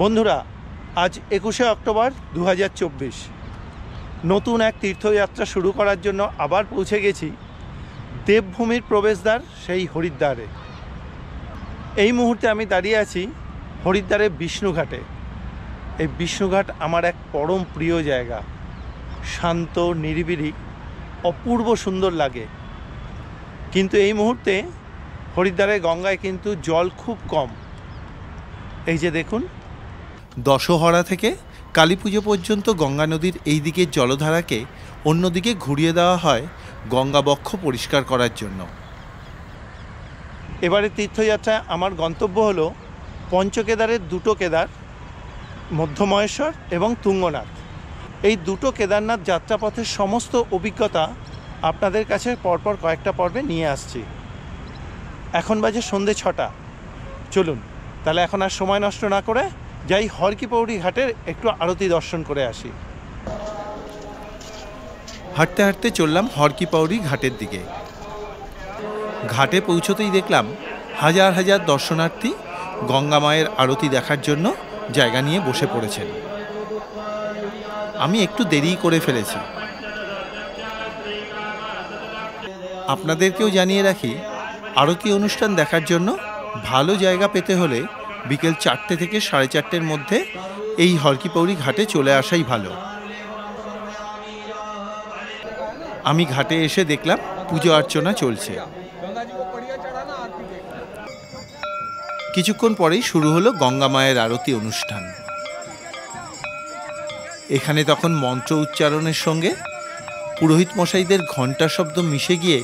বন্ধুরা, আজ 21শে অক্টোবর 2024 নতুন এক তীর্থযাত্রা শুরু করার জন্য আবার পৌঁছে গেছি দেবভূমির প্রবেশদ্বার সেই হরিদ্বারে। এই মুহূর্তে আমি দাঁড়িয়ে আছি হরিদ্বারের বিষ্ণুঘাটে। এই বিষ্ণুঘাট আমার এক পরম প্রিয় জায়গা। শান্ত, নিরিবিলি, অপূর্ব সুন্দর লাগে। কিন্তু এই মুহূর্তে হরিদ্বারের গঙ্গায় কিন্তু জল খুব কম। এই যে দেখুন, দশহরা থেকে কালী পুজো পর্যন্ত গঙ্গা নদীর এই দিকের জলধারাকে অন্যদিকে ঘুরিয়ে দেওয়া হয় গঙ্গাবক্ষ পরিষ্কার করার জন্য। এবারে তীর্থযাত্রায় আমার গন্তব্য হলো পঞ্চকেদারের দুটো কেদার, মধ্যমহেশ্বর এবং তুঙ্গনাথ। এই দুটো কেদারনাথ যাত্রাপথের সমস্ত অভিজ্ঞতা আপনাদের কাছে পরপর কয়েকটা পর্বে নিয়ে আসছি। এখন বাজে সন্ধে 6টা। চলুন তাহলে এখন আর সময় নষ্ট না করে যাই হরকি পৌড়ি ঘাটের একটু আরতি দর্শন করে আসি। হাঁটতে হাঁটতে চললাম হরকি পৌড়ি ঘাটের দিকে। ঘাটে পৌঁছতেই দেখলাম হাজার হাজার দর্শনার্থী গঙ্গা মায়ের আরতি দেখার জন্য জায়গা নিয়ে বসে পড়েছেন। আমি একটু দেরি করে ফেলেছি। আপনাদেরকেও জানিয়ে রাখি, আরতি অনুষ্ঠান দেখার জন্য ভালো জায়গা পেতে হলে বিকেল 4টে থেকে 4:30-এর মধ্যে এই হরকি পৌড়ি ঘাটে চলে আসাই ভালো। আমি ঘাটে এসে দেখলাম পুজো অর্চনা চলছে। কিছুক্ষণ পরেই শুরু হলো গঙ্গা মায়ের আরতি অনুষ্ঠান। এখানে তখন মন্ত্র উচ্চারণের সঙ্গে পুরোহিত মশাইদের ঘণ্টা শব্দ মিশে গিয়ে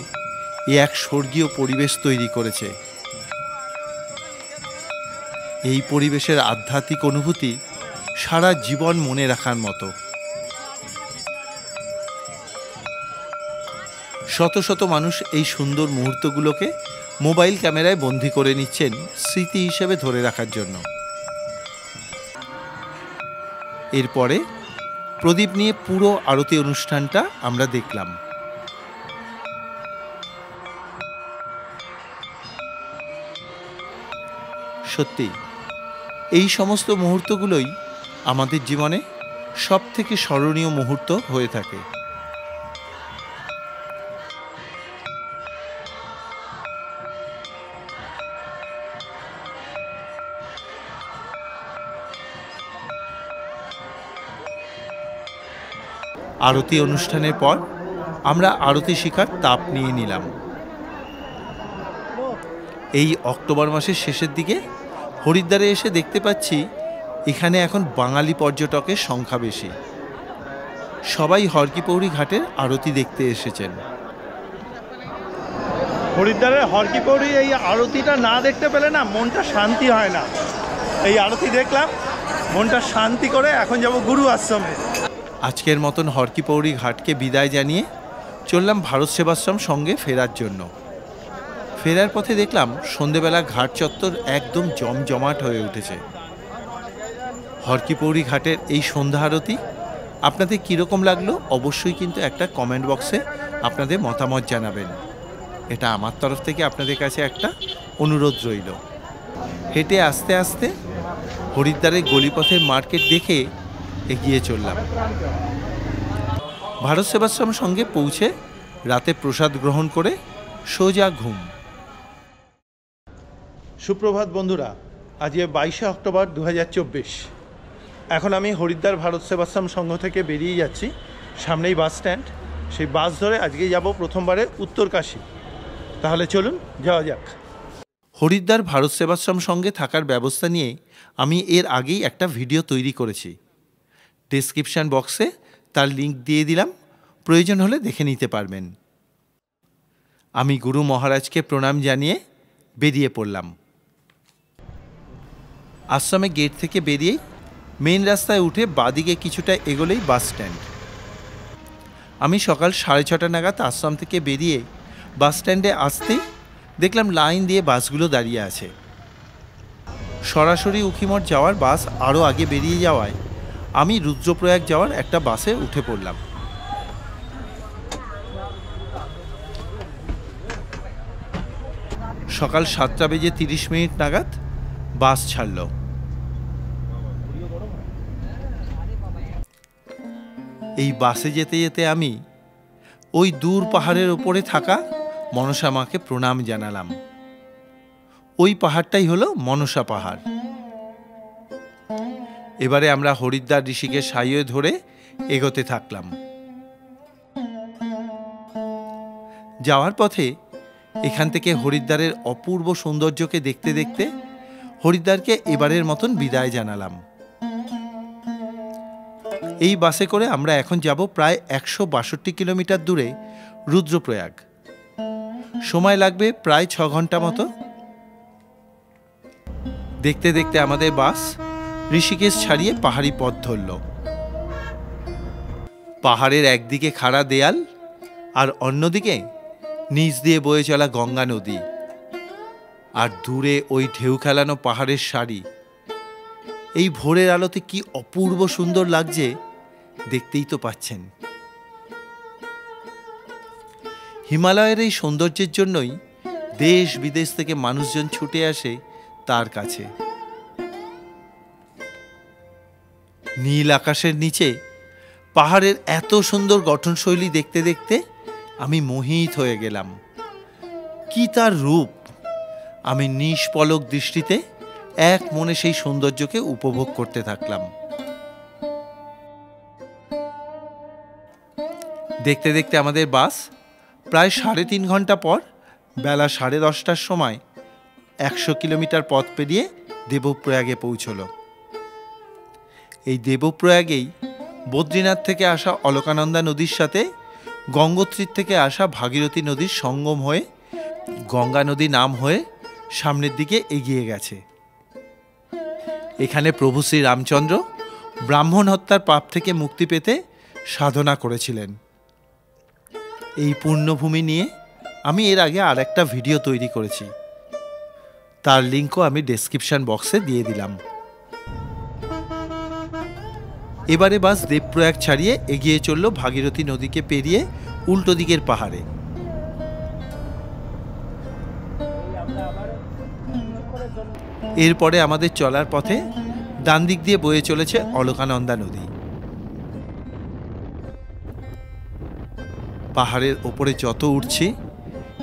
এক স্বর্গীয় পরিবেশ তৈরি করেছে। এই পরিবেশের আধ্যাত্মিক অনুভূতি সারা জীবন মনে রাখার মতো। শত শত মানুষ এই সুন্দর মুহূর্তগুলোকে মোবাইল ক্যামেরায় বন্দী করে নিচ্ছেন স্মৃতি হিসেবে ধরে রাখার জন্য। এরপরে প্রদীপ নিয়ে পুরো আরতি অনুষ্ঠানটা আমরা দেখলাম। সত্যি এই সমস্ত মুহূর্তগুলোই আমাদের জীবনে সবথেকে স্মরণীয় মুহূর্ত হয়ে থাকে। আরতি অনুষ্ঠানের পর আমরা আরতি শিখার তাপ নিয়ে নিলাম। এই অক্টোবর মাসের শেষের দিকে হরিদ্বারে এসে দেখতে পাচ্ছি এখানে এখন বাঙালি পর্যটকের সংখ্যা বেশি। সবাই হরকি পৌড়ি ঘাটের আরতি দেখতে এসেছেন। হরিদ্বারের হরকি পৌড়ি এই আরতিটা না দেখতে পেলে না মনটা শান্তি হয় না। এই আরতি দেখলাম, মনটা শান্তি করে এখন যাব গুরু আশ্রমে। আজকের মতন হরকি পৌড়ি ঘাটকে বিদায় জানিয়ে চললাম ভারত সেবাশ্রম সঙ্গে ফেরার জন্য। ফেরার পথে দেখলাম সন্ধেবেলা ঘাট চত্বর একদম জমজমাট হয়ে উঠেছে। হরকি পৌড়ি ঘাটের এই সন্ধ্যা আরতি আপনাদের কীরকম লাগলো অবশ্যই কিন্তু একটা কমেন্ট বক্সে আপনাদের মতামত জানাবেন। এটা আমার তরফ থেকে আপনাদের কাছে একটা অনুরোধ রইল। হেঁটে আস্তে আস্তে হরিদ্বারের গলিপথের মার্কেট দেখে এগিয়ে চললাম। ভারত সেবাশ্রম সঙ্গে পৌঁছে রাতে প্রসাদ গ্রহণ করে সোজা ঘুম। সুপ্রভাত বন্ধুরা, আজকে 22শে অক্টোবর 2024। এখন আমি হরিদ্বার ভারত সেবাশ্রম সংঘ থেকে বেরিয়ে যাচ্ছি। সামনেই বাস স্ট্যান্ড, সেই বাস ধরে আজকেই যাব প্রথমবারে উত্তরকাশী। তাহলে চলুন যাওয়া যাক। হরিদ্বার ভারত সেবাশ্রম সঙ্গে থাকার ব্যবস্থা নিয়ে আমি এর আগেই একটা ভিডিও তৈরি করেছি। ডেসক্রিপশান বক্সে তার লিঙ্ক দিয়ে দিলাম, প্রয়োজন হলে দেখে নিতে পারবেন। আমি গুরু মহারাজকে প্রণাম জানিয়ে বেরিয়ে পড়লাম। আশ্রমে গেট থেকে বেরিয়েই মেন রাস্তায় উঠে বাঁদিকে কিছুটা এগোলেই বাস স্ট্যান্ড। আমি সকাল 6:30 নাগাদ আশ্রম থেকে বেরিয়ে বাস স্ট্যান্ডে আসতেই দেখলাম লাইন দিয়ে বাসগুলো দাঁড়িয়ে আছে। সরাসরি উখিমঠ যাওয়ার বাস আরও আগে বেরিয়ে যাওয়ায় আমি রুদ্রপ্রয়াগ যাওয়ার একটা বাসে উঠে পড়লাম। সকাল 7:30 নাগাদ বাস ছাড়ল। এই বাসে যেতে যেতে আমি ওই দূর পাহাড়ের ওপরে থাকা মনসা মাকে প্রণাম জানালাম। ওই পাহাড়টাই হলো মনসা পাহাড়। এবারে আমরা হরিদ্বার ঋষিকেশ হাইওয়ে ধরে এগোতে থাকলাম। যাওয়ার পথে এখান থেকে হরিদ্বারের অপূর্ব সৌন্দর্যকে দেখতে দেখতে হরিদ্বারকে এবারের মতন বিদায় জানালাম। এই বাসে করে আমরা এখন যাব প্রায় 162 কিলোমিটার দূরে রুদ্রপ্রয়াগ। সময় লাগবে প্রায় 6 ঘন্টা মতো। দেখতে দেখতে আমাদের বাস ঋষিকেশ ছাড়িয়ে পাহাড়ি পথ ধরল। পাহাড়ের একদিকে খাড়া দেয়াল আর অন্যদিকে নিচ দিয়ে বয়ে চলা গঙ্গা নদী, আর দূরে ওই ঢেউ খেলানো পাহাড়ের সারি। এই ভোরের আলোতে কি অপূর্ব সুন্দর লাগছে, দেখতেই তো পাচ্ছেন। হিমালয়ের এই সৌন্দর্যের জন্যই দেশ বিদেশ থেকে মানুষজন ছুটে আসে তার কাছে। নীল আকাশের নিচে পাহাড়ের এত সুন্দর গঠনশৈলী দেখতে দেখতে আমি মোহিত হয়ে গেলাম। কি তার রূপ! আমি নিষ্পলক দৃষ্টিতে এক মনে সেই সৌন্দর্যকে উপভোগ করতে থাকলাম। দেখতে দেখতে আমাদের বাস প্রায় 3.5 ঘন্টা পর বেলা 10:30টার সময় 100 কিলোমিটার পথ পেরিয়ে দেবপ্রয়াগে পৌঁছল। এই দেবপ্রয়াগেই বদ্রীনাথ থেকে আসা অলকানন্দা নদীর সাথে গঙ্গোত্রীর থেকে আসা ভাগীরথী নদীর সঙ্গম হয়ে গঙ্গা নদী নাম হয়ে সামনের দিকে এগিয়ে গেছে। এখানে প্রভু শ্রী রামচন্দ্র ব্রাহ্মণ হত্যার পাপ থেকে মুক্তি পেতে সাধনা করেছিলেন। এই পুণ্যভূমি নিয়ে আমি এর আগে আর একটা ভিডিও তৈরি করেছি, তার লিঙ্কও আমি ডেসক্রিপশন বক্সে দিয়ে দিলাম। এবারে বাস দেবপ্রয়াগ ছাড়িয়ে এগিয়ে চলল ভাগীরথী নদীকে পেরিয়ে উল্টো দিকের পাহাড়ে। এরপরে আমাদের চলার পথে ডান দিক দিয়ে বয়ে চলেছে অলকানন্দা নদী। পাহাড়ের ওপরে যত উঠছি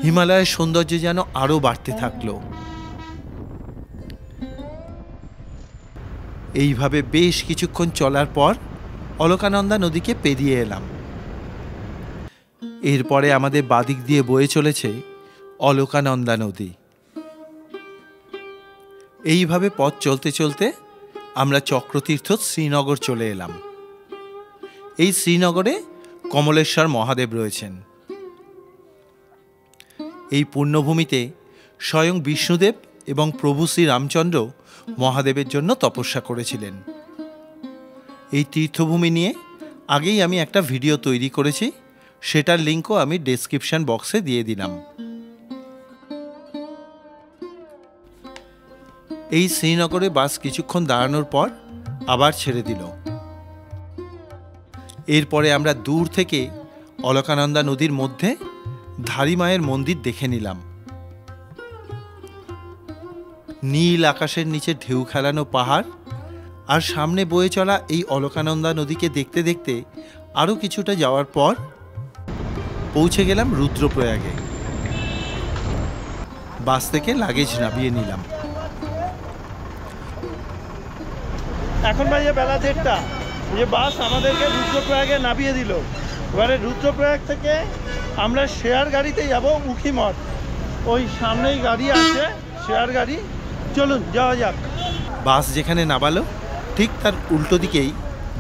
হিমালয়ের সৌন্দর্য যেন আরো বাড়তে থাকলো। এইভাবে বেশ কিছুক্ষণ চলার পর অলকানন্দা নদীকে পেরিয়ে এলাম। এরপরে আমাদের বাদিক দিয়ে বয়ে চলেছে অলকানন্দা নদী। এইভাবে পথ চলতে চলতে আমরা চক্রতীর্থ শ্রীনগর চলে এলাম। এই শ্রীনগরে কমলেশ্বর মহাদেব রয়েছেন। এই পুণ্যভূমিতে স্বয়ং বিষ্ণুদেব এবং প্রভু শ্রী রামচন্দ্র মহাদেবের জন্য তপস্যা করেছিলেন। এই তীর্থভূমি নিয়ে আগেই আমি একটা ভিডিও তৈরি করেছি, সেটার লিঙ্কও আমি ডেসক্রিপশন বক্সে দিয়ে দিলাম। এই শ্রীনগরে বাস কিছুক্ষণ দাঁড়ানোর পর আবার ছেড়ে দিল। এরপরে আমরা দূর থেকে অলকানন্দা নদীর মধ্যে ধারী মায়ের মন্দির দেখে নিলাম। নীল আকাশের নিচে ঢেউ খেলানো পাহাড় আর সামনে বয়ে চলা এই অলকানন্দা নদীকে দেখতে দেখতে আরও কিছুটা যাওয়ার পর পৌঁছে গেলাম রুদ্রপ্রয়াগে। বাস থেকে লাগেজ নামিয়ে নিলাম। এখন বাজে বেলা 1:30। যে বাস আমাদেরকে রুদ্রপ্রয়াগে নামিয়ে দিল। এবারে রুদ্রপ্রয়াগ থেকে আমরা শেয়ার গাড়িতে যাব উখিমঠ। ওই সামনেই গাড়ি আছে, শেয়ার গাড়ি। চলুন যাওয়া যাক। বাস যেখানে নামালো ঠিক তার উল্টো দিকেই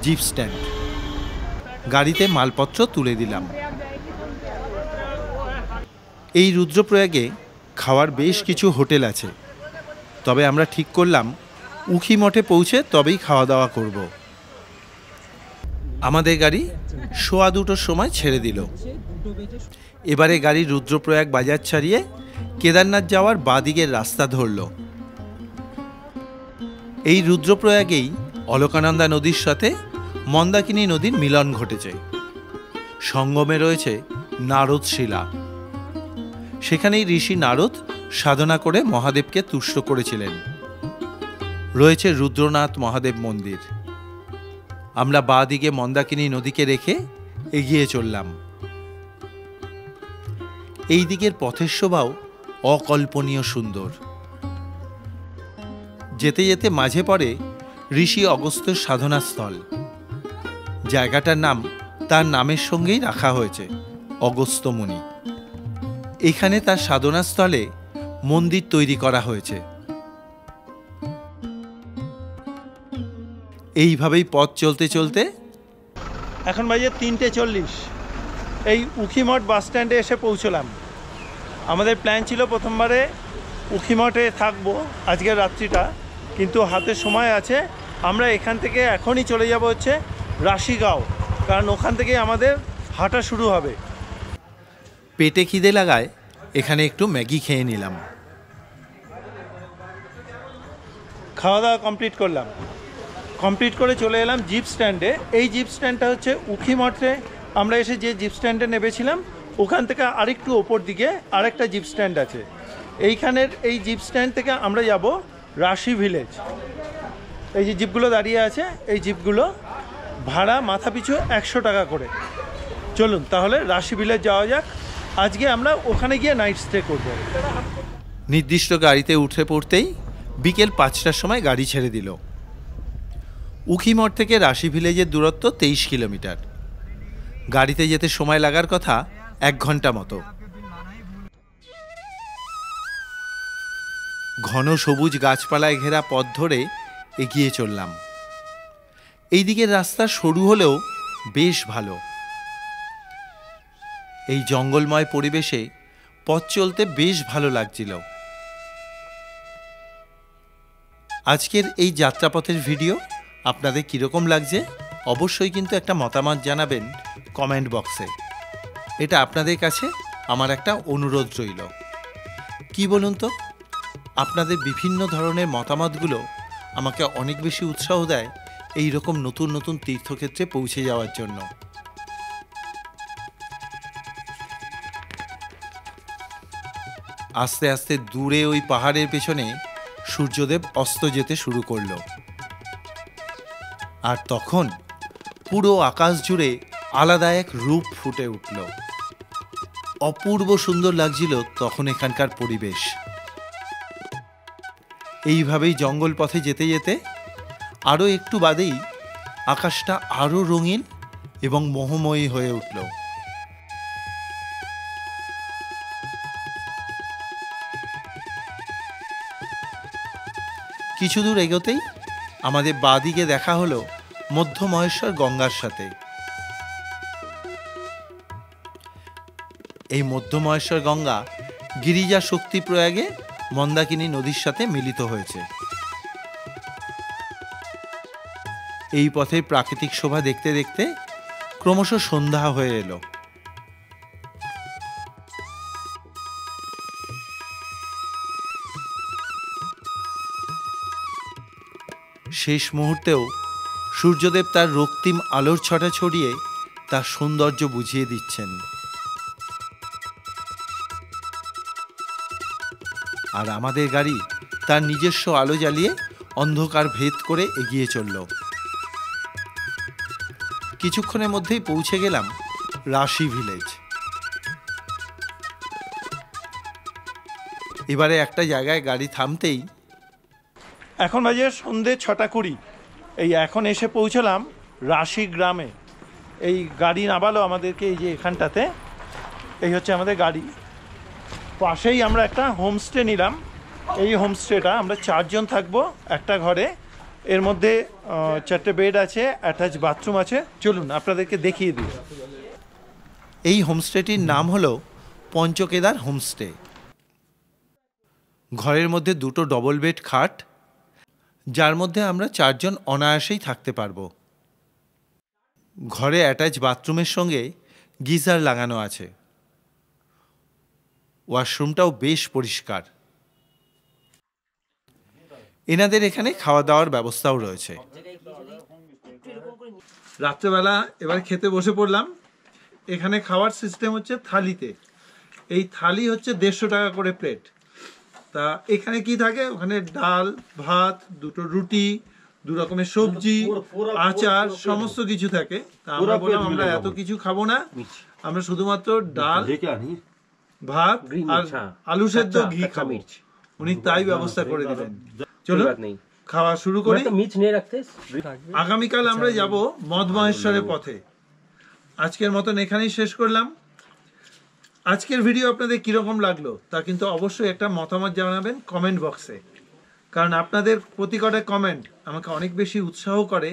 জিপ স্ট্যান্ড। গাড়িতে মালপত্র তুলে দিলাম। এই রুদ্রপ্রয়াগে খাওয়ার বেশ কিছু হোটেল আছে, তবে আমরা ঠিক করলাম উখিমঠে পৌঁছে তবেই খাওয়া দাওয়া করব। আমাদের গাড়ি 2:15 সময় ছেড়ে দিল। এবারে গাড়ি রুদ্রপ্রয়াগ বাজার ছাড়িয়ে কেদারনাথ যাওয়ার বাঁদিকের রাস্তা ধরল। এই রুদ্রপ্রয়াগেই অলকানন্দা নদীর সাথে মন্দাকিনী নদীর মিলন ঘটেছে। সঙ্গমে রয়েছে নারদ শিলা। সেখানেই ঋষি নারদ সাধনা করে মহাদেবকে তুষ্ট করেছিলেন। রয়েছে রুদ্রনাথ মহাদেব মন্দির। আমরা বাঁ দিকে মন্দাকিনী নদীকে রেখে এগিয়ে চললাম। এই দিকের পথের শোভাও অকল্পনীয় সুন্দর। যেতে যেতে মাঝে পড়ে ঋষি অগস্ত্যের সাধনাস্থল। জায়গাটার নাম তার নামের সঙ্গেই রাখা হয়েছে, অগস্ত্য মুনি। এখানে তার সাধনাস্থলে মন্দির তৈরি করা হয়েছে। এইভাবেই পথ চলতে চলতে এখন বাজে 3:40। এই উখিমঠ বাস স্ট্যান্ডে এসে পৌঁছলাম। আমাদের প্ল্যান ছিল প্রথমবারে উখিমঠে থাকবো আজকের রাত্রিটা, কিন্তু হাতে সময় আছে। আমরা এখান থেকে এখনই চলে যাব হচ্ছে রাশিগাঁও, কারণ ওখান থেকে আমাদের হাঁটা শুরু হবে। পেটে খিদে লাগায় এখানে একটু ম্যাগি খেয়ে নিলাম। খাওয়া দাওয়া কমপ্লিট করলাম। কমপ্লিট করে চলে এলাম জিপ স্ট্যান্ডে। এই জিপ স্ট্যান্ডটা হচ্ছে উখিমঠে আমরা এসে যে জিপ স্ট্যান্ডে নেমেছিলাম ওখান থেকে আরেকটু ওপর দিকে আরেকটা জিপ স্ট্যান্ড আছে। এইখানের এই জিপ স্ট্যান্ড থেকে আমরা যাব রাশি ভিলেজ। এই যে জিপগুলো দাঁড়িয়ে আছে, এই জিপগুলো ভাড়া মাথা পিছু 100 টাকা করে। চলুন তাহলে রাশি ভিলেজ যাওয়া যাক। আজকে আমরা ওখানে গিয়ে নাইট স্টে করব। নির্দিষ্ট গাড়িতে উঠে পড়তেই বিকেল 5টার সময় গাড়ি ছেড়ে দিল। উখিমঠ থেকে রাশি ভিলেজের দূরত্ব 23 কিলোমিটার। গাড়িতে যেতে সময় লাগার কথা 1 ঘন্টা মতো। ঘন সবুজ গাছপালায় ঘেরা পথ ধরে এগিয়ে চললাম। এই দিকের রাস্তা সরু হলেও বেশ ভালো। এই জঙ্গলময় পরিবেশে পথ চলতে বেশ ভালো লাগছিল। আজকের এই যাত্রাপথের ভিডিও আপনাদের কীরকম লাগছে অবশ্যই কিন্তু একটা মতামত জানাবেন কমেন্ট বক্সে। এটা আপনাদের কাছে আমার একটা অনুরোধ রইল। কি বলুন তো, আপনাদের বিভিন্ন ধরনের মতামতগুলো আমাকে অনেক বেশি উৎসাহ দেয় এই রকম নতুন নতুন তীর্থক্ষেত্রে পৌঁছে যাওয়ার জন্য। আস্তে আস্তে দূরে ওই পাহাড়ের পেছনে সূর্যদেব অস্ত যেতে শুরু করলো। আর তখন পুরো আকাশ জুড়ে আলাদা এক রূপ ফুটে উঠল। অপূর্ব সুন্দর লাগছিল তখন এখানকার পরিবেশ। এইভাবেই জঙ্গল পথে যেতে যেতে আরও একটু বাদেই আকাশটা আরও রঙিন এবং মোহময়ী হয়ে উঠল। কিছু দূর এগোতেই আমাদের বাঁদিকে দেখা হলো মধ্য মহেশ্বর গঙ্গার সাথে। এই মধ্য মহেশ্বর গঙ্গা গিরিজা শক্তি প্রয়াগে মন্দাকিনী নদীর সাথে মিলিত হয়েছে। এই পথে প্রাকৃতিক শোভা দেখতে দেখতে ক্রমশ সন্ধ্যা হয়ে এলো। শেষ মুহূর্তেও সূর্যদেব তার রক্তিম আলোর ছটা ছড়িয়ে তার সৌন্দর্য বুঝিয়ে দিচ্ছেন। আর আমাদের গাড়ি তার নিজস্ব আলো জ্বালিয়ে অন্ধকার ভেদ করে এগিয়ে চলল। কিছুক্ষণের মধ্যেই পৌঁছে গেলাম রাশি ভিলেজ। এবারে একটা জায়গায় গাড়ি থামতেই এখন বাজে সন্ধ্যে 6:20। এই এখন এসে পৌঁছলাম রাশি গ্রামে। এই গাড়ি নামালো আমাদেরকে এই যে এখানটাতে। এই হচ্ছে আমাদের গাড়ি। পাশেই আমরা একটা হোমস্টে নিলাম। এই হোমস্টেটা আমরা 4 জন থাকবো একটা ঘরে। এর মধ্যে 4টে বেড আছে, অ্যাটাচ বাথরুম আছে। চলুন আপনাদেরকে দেখিয়ে দিই। এই হোমস্টেটির নাম হলো পঞ্চকেদার হোমস্টে। ঘরের মধ্যে 2টো ডবল বেড খাট, যার মধ্যে আমরা 4 জন অনায়াসেই থাকতে পারবো। ঘরে অ্যাটাচ বাথরুমের সঙ্গে গিজার লাগানো আছে। ওয়াশরুমটাও বেশ পরিষ্কার। এনাদের এখানে খাওয়া দাওয়ার ব্যবস্থাও রয়েছে। রাত্রেবেলা এবার খেতে বসে পড়লাম। এখানে খাওয়ার সিস্টেম হচ্ছে থালিতে। এই থালি হচ্ছে 150 টাকা করে প্লেট। তা এখানে কি থাকে, ওখানে ডাল, ভাত, 2টো রুটি, দু রকমের সবজি, আচার, সমস্ত কিছু থাকে। তা আমরা বললাম আমরা এত কিছু খাবো না, আমরা শুধুমাত্র ডাল, ভাত আর আলু সেদ্ধ, ঘি খাবো। উনি তাই ব্যবস্থা করে দিলেন। চলো খাওয়া শুরু করি। আগামীকাল আমরা যাব মদ মহেশ্বরের পথে। আজকের মতন এখানেই শেষ করলাম। আজকের ভিডিও আপনাদের কিরকম লাগলো তা কিন্তু অবশ্যই একটা মতামত জানাবেন কমেন্ট বক্সে, কারণ আপনাদের প্রতি কটা কমেন্ট আমাকে অনেক বেশি উৎসাহ করে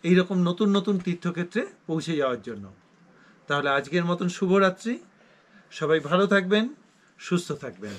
এইরকম নতুন নতুন তীর্থক্ষেত্রে পৌঁছে যাওয়ার জন্য। তাহলে আজকের মতন শুভরাত্রি, সবাই ভালো থাকবেন, সুস্থ থাকবেন।